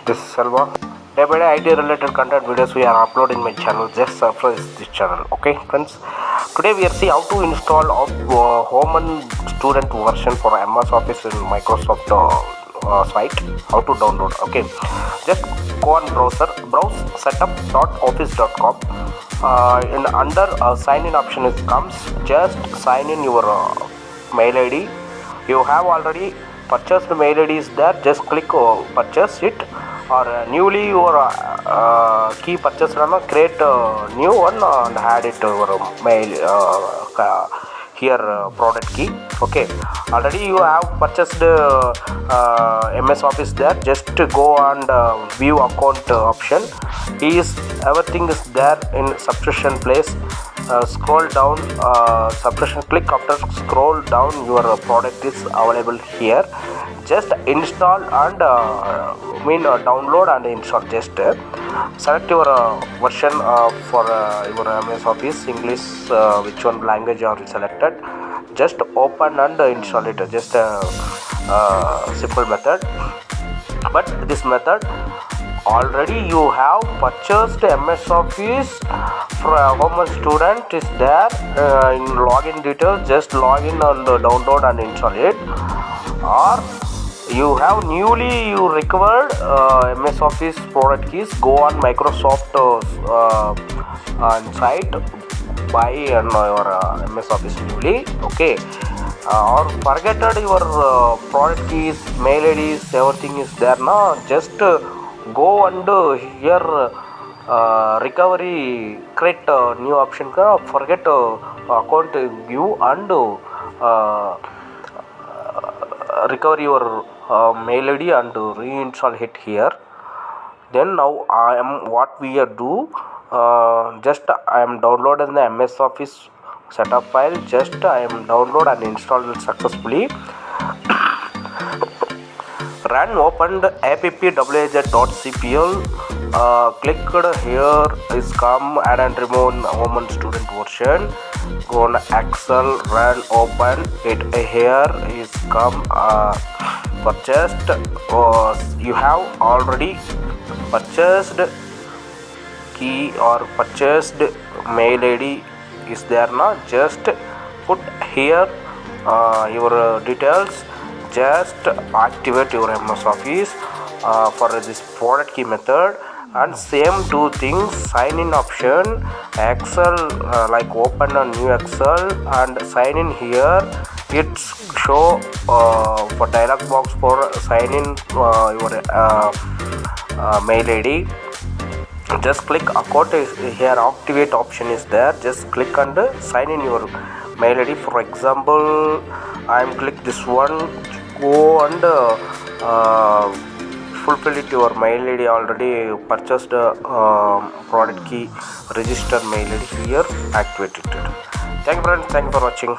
This is Selva. Day by day IT related content videos we are uploading my channel. Just subscribe this channel. Okay, friends. Today we are see how to install home and student version for MS Office and Microsoft site. How to download. Okay, just go on browse setup.office.com. In under sign in option it comes. Just sign in your mail ID. You have already purchased mail ID is there. Just click purchase it, or newly your key purchase create a new one and add it to your mail here product key. Okay, already you have purchased MS Office there. Just go and view account option is everything is there in subscription place. Scroll down subscription, click after scroll down your product is available here. Just install and download and install. Just select your version for your MS Office English, which one language are selected. Just open and install it. Just a simple method, but this method already you have purchased MS Office for a home student is there in login details. Just log in and download and install it, or you have newly you recovered MS Office product keys. Go on Microsoft site, buy and your MS Office newly. Okay, or forgetted your product keys, mail IDs, everything is there now. Just go and here recovery, create new option ka forget account give and recover your mail ID and reinstall it here. Then now I am what we are do, just I am downloading the MS Office setup file. Just I am download and install it successfully. Run opened appwaz.cpl. Clicked here is come add and remove home and student version. Go on Excel, run open it. Here is come purchased. You have already purchased key or purchased mail ID is there now. Just put here your details. Just activate your MS Office for this product key method, and same two things, sign in option, Excel, like open a new Excel and sign in here. It's show for dialog box for sign in your mail ID. Just click account is here, activate option is there. Just click and sign in your mail ID. For example, I am click this one. Go and fulfill it your mail ID already purchased product key, register mail ID here, activate it. Thank you friends, thank you for watching.